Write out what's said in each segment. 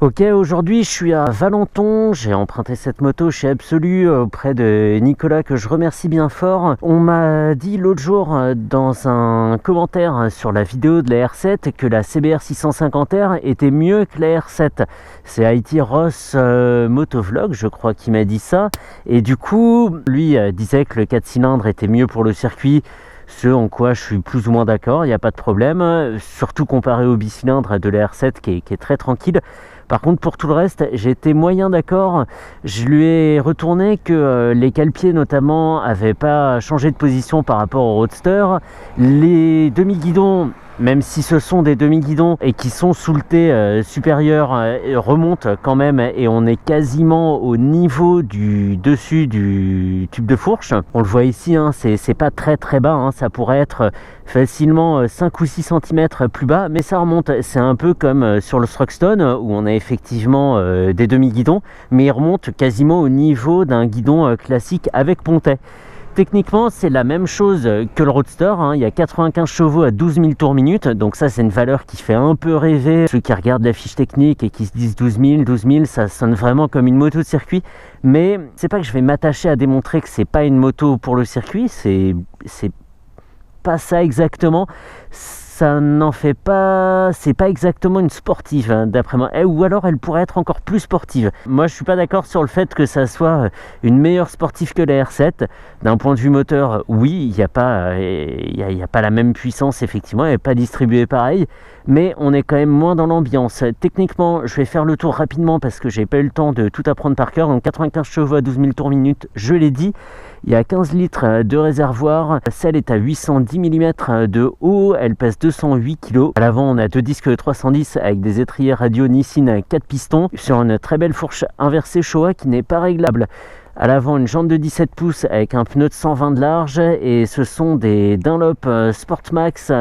Ok, aujourd'hui je suis à Valenton, j'ai emprunté cette moto chez Absolu auprès de Nicolas que je remercie bien fort. On m'a dit l'autre jour dans un commentaire sur la vidéo de la R7 que la CBR 650R était mieux que la R7. C'est IT Ross Motovlog, je crois, qui m'a dit ça. Et du coup, lui disait que le 4 cylindres était mieux pour le circuit. Ce en quoi je suis plus ou moins d'accord, il n'y a pas de problème, surtout comparé au bicylindre de la R7 qui est très tranquille. Par contre, pour tout le reste, j'ai été moyen d'accord. Je lui ai retourné que les cale-pieds notamment n'avaient pas changé de position par rapport au Roadster. Les demi-guidons, même si ce sont des demi-guidons et qui sont sous le T supérieur, remontent quand même et on est quasiment au niveau du dessus du tube de fourche. On le voit ici, hein, c'est pas très bas, hein, ça pourrait être facilement 5 ou 6 cm plus bas, mais ça remonte. C'est un peu comme sur le Thruxton où on a effectivement des demi-guidons, mais ils remontent quasiment au niveau d'un guidon classique avec pontet. Techniquement, c'est la même chose que le Roadster, hein. Il y a 95 chevaux à 12 000 tours minute, donc ça c'est une valeur qui fait un peu rêver ceux qui regardent la fiche technique et qui se disent 12 000, ça sonne vraiment comme une moto de circuit. Mais c'est pas que je vais m'attacher à démontrer que c'est pas une moto pour le circuit, c'est pas ça exactement. Ça n'en fait pas, c'est pas exactement une sportive, hein, d'après moi, ou alors elle pourrait être encore plus sportive. Moi je suis pas d'accord sur le fait que ça soit une meilleure sportive que la R7. D'un point de vue moteur, oui, il n'y a pas la même puissance, effectivement, elle n'est pas distribuée pareil, mais on est quand même moins dans l'ambiance. Techniquement, je vais faire le tour rapidement parce que j'ai pas eu le temps de tout apprendre par cœur. Donc 95 chevaux à 12 000 tours minute, je l'ai dit. Il y a 15 litres de réservoir, celle est à 810 mm de haut, elle pèse 208 kg. À l'avant, on a deux disques 310 avec des étriers radio Nissin 4 pistons sur une très belle fourche inversée Showa qui n'est pas réglable. À l'avant, une jante de 17 pouces avec un pneu de 120 de large et ce sont des Dunlop Sportmax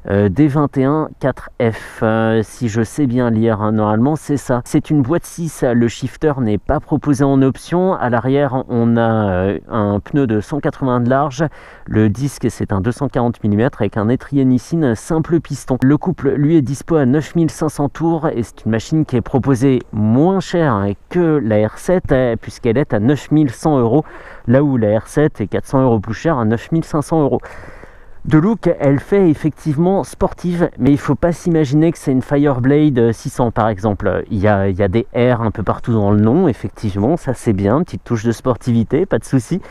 D21 4F, si je sais bien lire, hein, normalement c'est ça. C'est une boîte 6, le shifter n'est pas proposé en option. À l'arrière, on a un pneu de 180 de large, le disque c'est un 240 mm avec un étrier Nissin simple piston. Le couple lui est dispo à 9500 tours et c'est une machine qui est proposée moins chère que la R7 puisqu'elle est à 9100 €, là où la R7 est 400 € plus chère à 9500 €. De look, elle fait effectivement sportive, mais il ne faut pas s'imaginer que c'est une Fireblade 600 par exemple. Il y a des R un peu partout dans le nom, effectivement, ça c'est bien, petite touche de sportivité, pas de souci.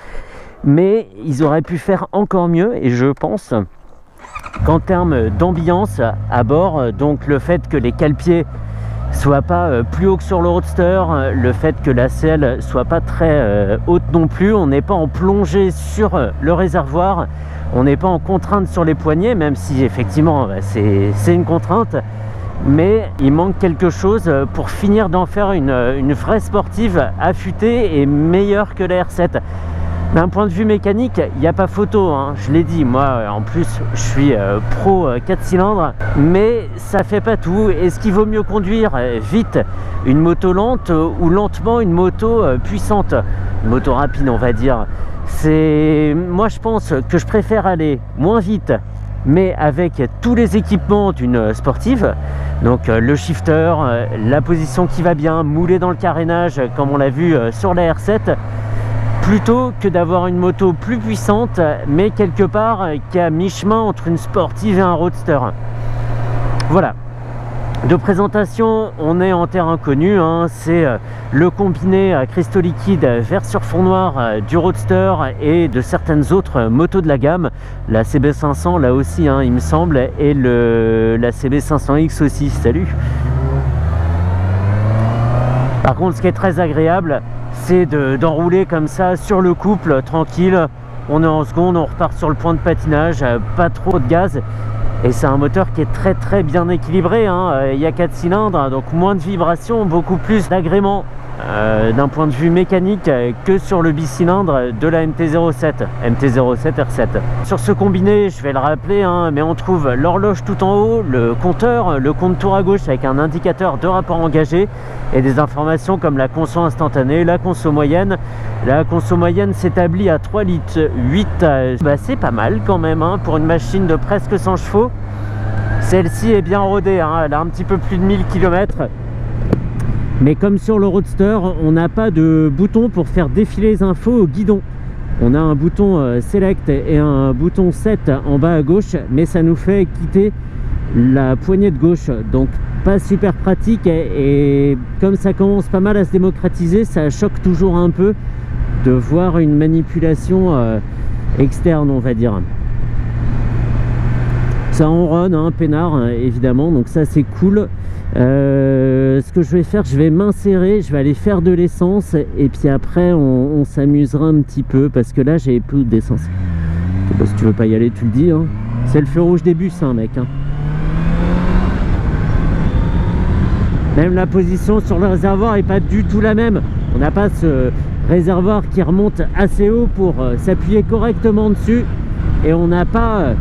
Mais ils auraient pu faire encore mieux et je pense qu'en termes d'ambiance à bord, donc le fait que les cale-pieds soit pas plus haut que sur le Roadster, le fait que la selle soit pas très haute non plus, on n'est pas en plongée sur le réservoir, on n'est pas en contrainte sur les poignets, même si effectivement c'est une contrainte, mais il manque quelque chose pour finir d'en faire une vraie sportive affûtée et meilleure que la R7. D'un point de vue mécanique, il n'y a pas photo, hein. Je l'ai dit, moi en plus je suis pro 4 cylindres, mais ça fait pas tout. Est-ce qu'il vaut mieux conduire vite une moto lente ou lentement une moto puissante? Une moto rapide on va dire. Moi je pense que je préfère aller moins vite mais avec tous les équipements d'une sportive, donc le shifter, la position qui va bien, moulé dans le carénage comme on l'a vu sur la R7, plutôt que d'avoir une moto plus puissante mais quelque part qui est à mi-chemin entre une sportive et un roadster. Voilà. De présentation, on est en terrain connu, hein. C'est le combiné à cristaux liquides vert sur fond noir du Roadster et de certaines autres motos de la gamme. La CB500 là aussi, hein, il me semble, et la CB500X aussi. Salut. Par contre, ce qui est très agréable, c'est d'enrouler comme ça sur le couple, tranquille. On est en seconde, on repart sur le point de patinage, pas trop de gaz. Et c'est un moteur qui est très bien équilibré, hein. Il y a 4 cylindres, donc moins de vibrations, beaucoup plus d'agréments d'un point de vue mécanique que sur le bicylindre de la MT-07 R7. Sur ce combiné, je vais le rappeler, hein, mais on trouve l'horloge tout en haut, le compteur, le compte-tour à gauche avec un indicateur de rapport engagé et des informations comme la conso instantanée, la conso moyenne. La conso moyenne s'établit à 3 litres 8. C'est pas mal quand même, hein, pour une machine de presque 100 chevaux. Celle-ci est bien rodée, hein, elle a un petit peu plus de 1000 km. Mais comme sur le Roadster, on n'a pas de bouton pour faire défiler les infos au guidon. On a un bouton Select et un bouton Set en bas à gauche, mais ça nous fait quitter la poignée de gauche. Donc pas super pratique et comme ça commence pas mal à se démocratiser, ça choque toujours un peu de voir une manipulation externe, on va dire. Ça enronne, hein, peinard, évidemment, donc ça c'est cool. Ce que je vais faire, je vais m'insérer, je vais aller faire de l'essence et puis après on s'amusera un petit peu parce que là j'ai plus d'essence. Si tu veux pas y aller, tu le dis, hein. C'est le feu rouge des bus, hein, mec, hein. Même la position sur le réservoir est pas du tout la même. On n'a pas ce réservoir qui remonte assez haut pour s'appuyer correctement dessus et on n'a pas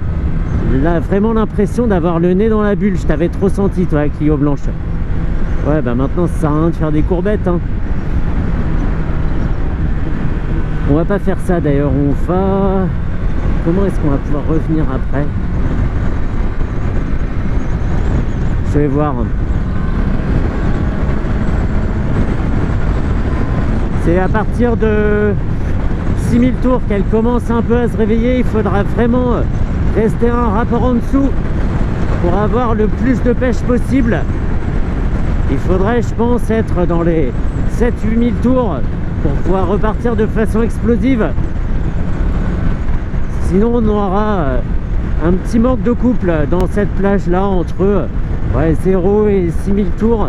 vraiment l'impression d'avoir le nez dans la bulle. Je t'avais trop senti, toi, avec Clio blanche. Ouais, bah maintenant ça sert à rien de faire des courbettes, hein. On va pas faire ça d'ailleurs, on va... Comment est-ce qu'on va pouvoir revenir après? Je vais voir. C'est à partir de 6000 tours qu'elle commence un peu à se réveiller. Il faudra vraiment rester un rapport en dessous pour avoir le plus de pêche possible. Il faudrait, je pense, être dans les 7-8 000 tours pour pouvoir repartir de façon explosive. Sinon on aura un petit manque de couple dans cette plage là entre 0 et 6000 tours.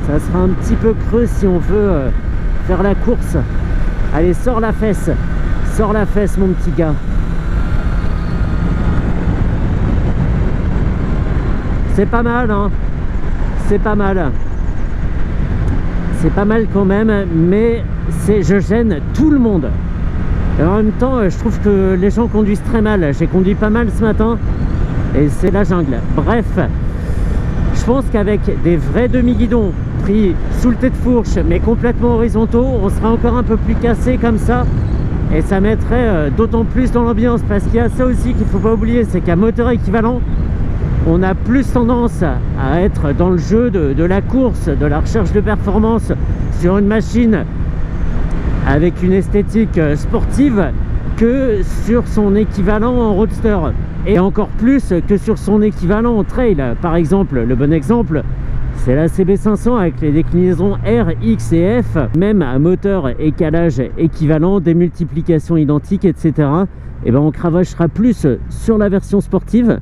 Ça sera un petit peu creux si on veut faire la course. Allez, sors la fesse mon petit gars. C'est pas mal, hein. C'est pas mal. C'est pas mal quand même, mais je gêne tout le monde. Et en même temps, je trouve que les gens conduisent très mal. J'ai conduit pas mal ce matin et c'est la jungle. Bref, je pense qu'avec des vrais demi-guidons pris sous le tête de fourche mais complètement horizontaux, on serait encore un peu plus cassé comme ça et ça mettrait d'autant plus dans l'ambiance, parce qu'il y a ça aussi qu'il faut pas oublier, c'est qu'à moteur équivalent, on a plus tendance à être dans le jeu de la course, de la recherche de performance sur une machine avec une esthétique sportive que sur son équivalent en roadster, et encore plus que sur son équivalent en trail. Par exemple, le bon exemple, c'est la CB500 avec les déclinaisons R, X et F, même à moteur et calage équivalent, des multiplications identiques, etc. Et ben on cravachera plus sur la version sportive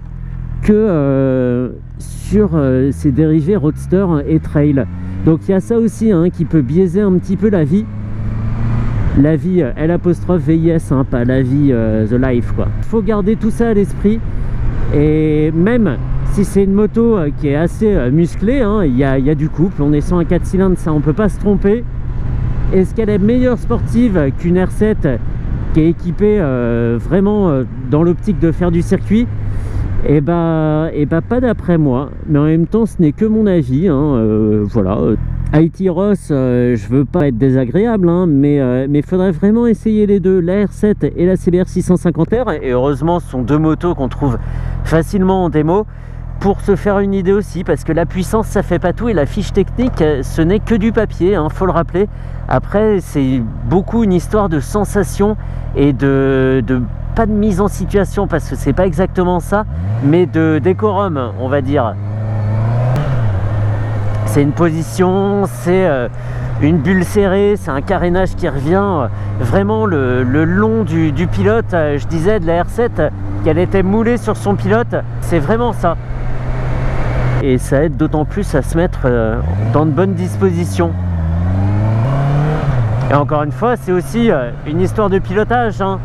que sur ces dérivés roadster et trail. Donc il y a ça aussi, hein, qui peut biaiser un petit peu la vie. La vie L''VIS, hein, pas la vie the life, quoi. Il faut garder tout ça à l'esprit. Et même si c'est une moto qui est assez musclée, hein, il y a du couple, on est sur un 4 cylindres, ça on peut pas se tromper. Est-ce qu'elle est meilleure sportive qu'une R7 qui est équipée vraiment dans l'optique de faire du circuit? Et bah pas d'après moi, mais en même temps ce n'est que mon avis, hein, voilà. IT Ross, je veux pas être désagréable, hein, mais faudrait vraiment essayer les deux, la R7 et la CBR 650R, et heureusement ce sont deux motos qu'on trouve facilement en démo pour se faire une idée aussi, parce que la puissance ça fait pas tout et la fiche technique ce n'est que du papier, hein, faut le rappeler. Après c'est beaucoup une histoire de sensation et de pas de mise en situation, parce que c'est pas exactement ça, mais de décorum, on va dire. C'est une position, c'est une bulle serrée, c'est un carénage qui revient vraiment le long du pilote. Je disais de la R7 qu'elle était moulée sur son pilote, c'est vraiment ça. Et ça aide d'autant plus à se mettre dans de bonnes dispositions. Et encore une fois, c'est aussi une histoire de pilotage, hein.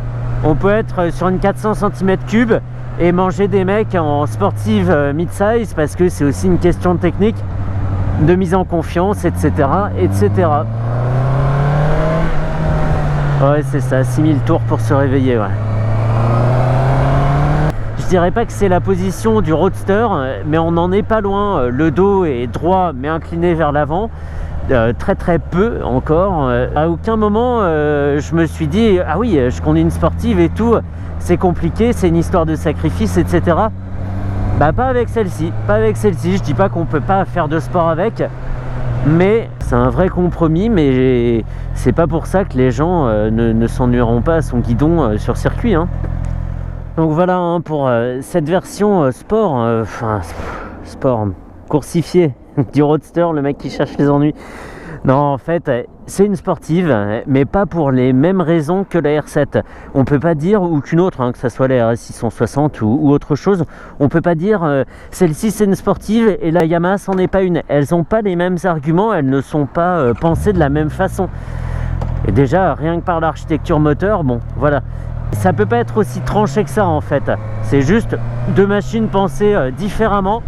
On peut être sur une 400 cm3 et manger des mecs en sportive mid-size, parce que c'est aussi une question de technique, de mise en confiance, etc. etc. Ouais, c'est ça, 6000 tours pour se réveiller, ouais. Je dirais pas que c'est la position du roadster, mais on n'en est pas loin. Le dos est droit mais incliné vers l'avant. Très très peu encore. À aucun moment je me suis dit ah oui, je conduis une sportive et tout, c'est compliqué, c'est une histoire de sacrifice, etc. Bah pas avec celle-ci, pas avec celle-ci. Je dis pas qu'on peut pas faire de sport avec, mais c'est un vrai compromis, mais c'est pas pour ça que les gens ne s'ennuieront pas à son guidon sur circuit, hein. Donc voilà, hein, pour cette version sport, enfin sport coursifié du Roadster, le mec qui cherche les ennuis. Non, en fait, c'est une sportive, mais pas pour les mêmes raisons que la R7. On peut pas dire, ou qu'une autre, hein, que ce soit la RS 660 ou autre chose, on peut pas dire celle-ci c'est une sportive et la Yamaha c'en est pas une. Elles n'ont pas les mêmes arguments, elles ne sont pas pensées de la même façon. Et déjà, rien que par l'architecture moteur, bon, voilà. Ça peut pas être aussi tranché que ça en fait. C'est juste deux machines pensées différemment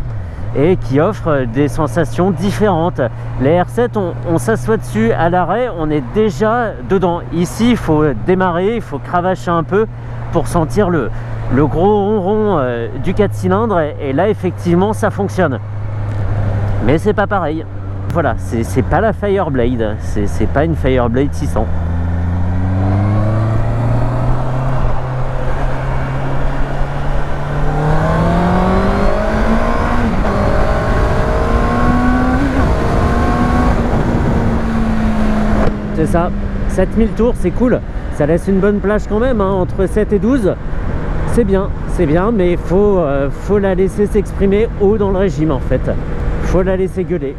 et qui offrent des sensations différentes. Les R7, on s'assoit dessus à l'arrêt, on est déjà dedans. Ici, il faut démarrer, il faut cravacher un peu pour sentir le gros ronron du 4 cylindres. Et là, effectivement, ça fonctionne. Mais c'est pas pareil. Voilà, c'est pas la Fireblade, c'est pas une Fireblade 600. C'est ça, 7000 tours, c'est cool. Ça laisse une bonne plage quand même, hein, entre 7 et 12. C'est bien, mais faut la laisser s'exprimer haut dans le régime en fait. Faut la laisser gueuler.